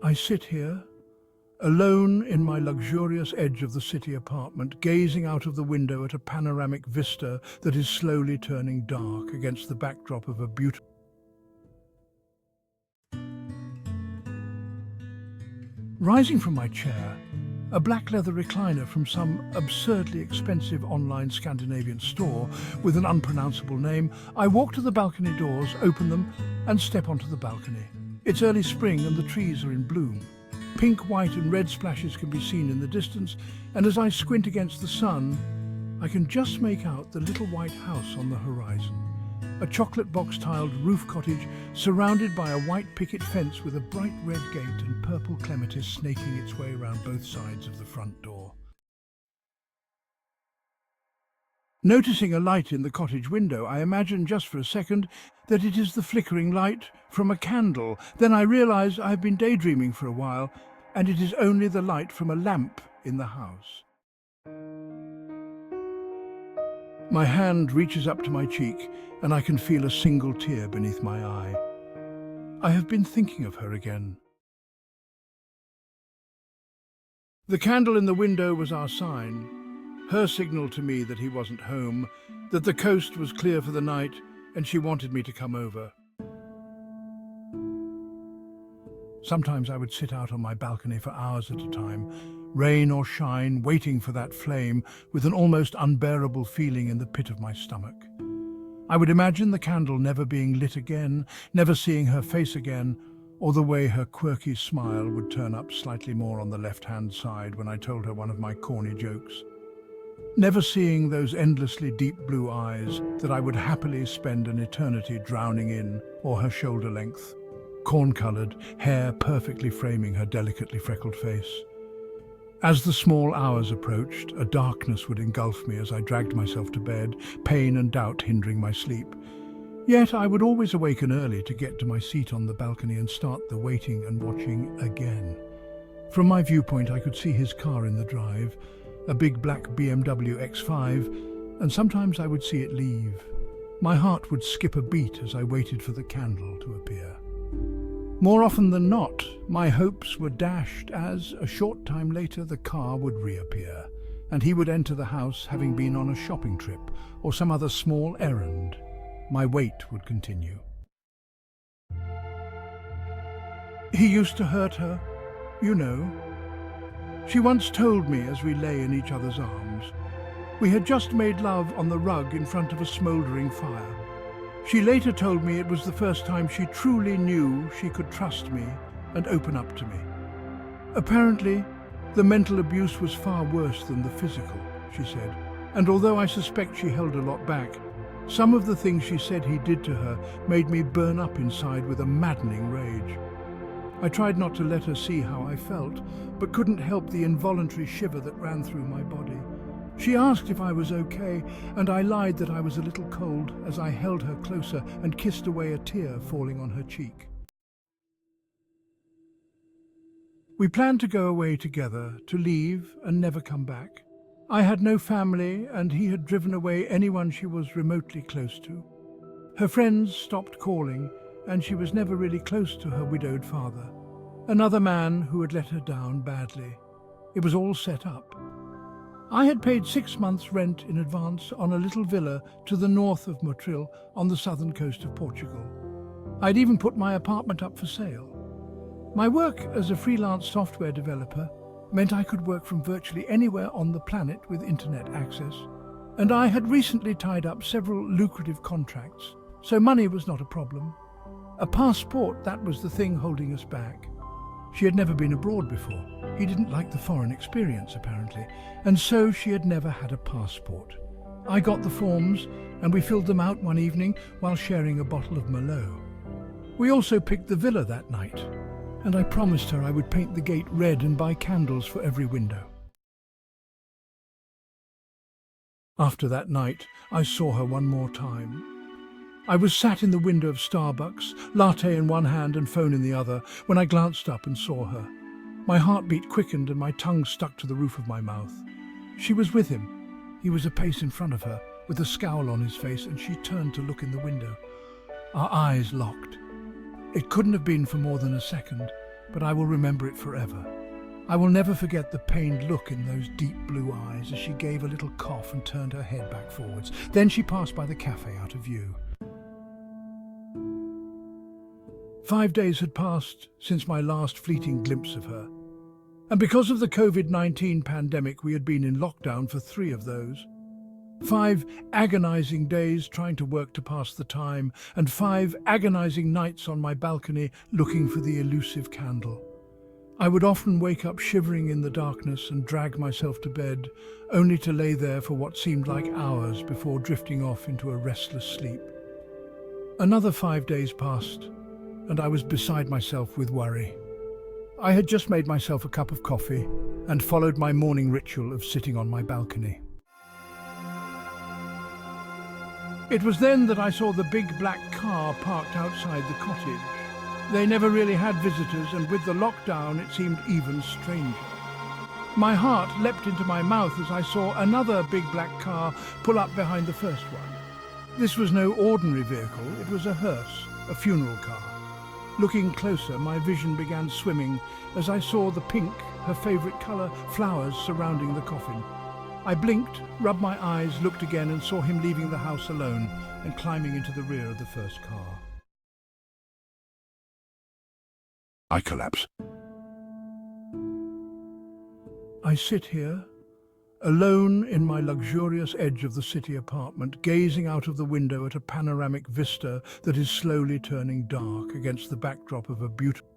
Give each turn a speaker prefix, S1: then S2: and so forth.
S1: I sit here, alone in my luxurious edge of the city apartment, gazing out of the window at a panoramic vista that is slowly turning dark against the backdrop of a beautiful... Rising from my chair, a black leather recliner from some absurdly expensive online Scandinavian store with an unpronounceable name, I walk to the balcony doors, open them, and step onto the balcony. It's early spring and the trees are in bloom. Pink, white and red splashes can be seen in the distance, and as I squint against the sun, I can just make out the little white house on the horizon. A chocolate box-tiled roof cottage surrounded by a white picket fence with a bright red gate and purple clematis snaking its way around both sides of the front door. Noticing a light in the cottage window, I imagine just for a second that it is the flickering light from a candle. Then I realise I've been daydreaming for a while, and it is only the light from a lamp in the house. My hand reaches up to my cheek, and I can feel a single tear beneath my eye. I have been thinking of her again. The candle in the window was our sign, her signal to me that he wasn't home, that the coast was clear for the night, and she wanted me to come over. Sometimes I would sit out on my balcony for hours at a time, rain or shine, waiting for that flame with an almost unbearable feeling in the pit of my stomach. I would imagine the candle never being lit again, never seeing her face again, or the way her quirky smile would turn up slightly more on the left-hand side when I told her one of my corny jokes. Never seeing those endlessly deep blue eyes that I would happily spend an eternity drowning in, or her shoulder length, corn-coloured, hair perfectly framing her delicately freckled face. As the small hours approached, a darkness would engulf me as I dragged myself to bed, pain and doubt hindering my sleep. Yet I would always awaken early to get to my seat on the balcony and start the waiting and watching again. From my viewpoint, I could see his car in the drive, a big black BMW X5, and sometimes I would see it leave. My heart would skip a beat as I waited for the candle to appear. More often than not, my hopes were dashed as, a short time later, the car would reappear, and he would enter the house having been on a shopping trip or some other small errand. My wait would continue. He used to hurt her, you know. She once told me as we lay in each other's arms. We had just made love on the rug in front of a smouldering fire. She later told me it was the first time she truly knew she could trust me and open up to me. Apparently, the mental abuse was far worse than the physical, she said, and although I suspect she held a lot back, some of the things she said he did to her made me burn up inside with a maddening rage. I tried not to let her see how I felt, but couldn't help the involuntary shiver that ran through my body. She asked if I was okay, and I lied that I was a little cold as I held her closer and kissed away a tear falling on her cheek. We planned to go away together, to leave and never come back. I had no family, and he had driven away anyone she was remotely close to. Her friends stopped calling, and she was never really close to her widowed father, another man who had let her down badly. It was all set up. I had paid 6 months' rent in advance on a little villa to the north of Motril on the southern coast of Portugal. I'd even put my apartment up for sale. My work as a freelance software developer meant I could work from virtually anywhere on the planet with internet access, and I had recently tied up several lucrative contracts, so money was not a problem. A passport, that was the thing holding us back. She had never been abroad before. He didn't like the foreign experience, apparently, and so she had never had a passport. I got the forms, and we filled them out one evening while sharing a bottle of Merlot. We also picked the villa that night, and I promised her I would paint the gate red and buy candles for every window. After that night, I saw her one more time. I was sat in the window of Starbucks, latte in one hand and phone in the other, when I glanced up and saw her. My heartbeat quickened and my tongue stuck to the roof of my mouth. She was with him. He was a pace in front of her, with a scowl on his face, and she turned to look in the window. Our eyes locked. It couldn't have been for more than a second. but I will remember it forever. I will never forget the pained look in those deep blue eyes as she gave a little cough and turned her head back forwards. Then she passed by the cafe out of view. 5 days had passed since my last fleeting glimpse of her. And because of the COVID-19 pandemic, we had been in lockdown for 3 of those. 5 agonizing days trying to work to pass the time, and 5 agonizing nights on my balcony looking for the elusive candle. I would often wake up shivering in the darkness and drag myself to bed, only to lay there for what seemed like hours before drifting off into a restless sleep. Another 5 days passed, and I was beside myself with worry. I had just made myself a cup of coffee and followed my morning ritual of sitting on my balcony. It was then that I saw the big black car parked outside the cottage. They never really had visitors, and with the lockdown it seemed even stranger. My heart leapt into my mouth as I saw another big black car pull up behind the first one. This was no ordinary vehicle, it was a hearse, a funeral car. Looking closer, my vision began swimming as I saw the pink, her favourite colour, flowers surrounding the coffin. I blinked, rubbed my eyes, looked again and saw him leaving the house alone and climbing into the rear of the first car. I collapse. I sit here, alone in my luxurious edge of the city apartment, gazing out of the window at a panoramic vista that is slowly turning dark against the backdrop of a beautiful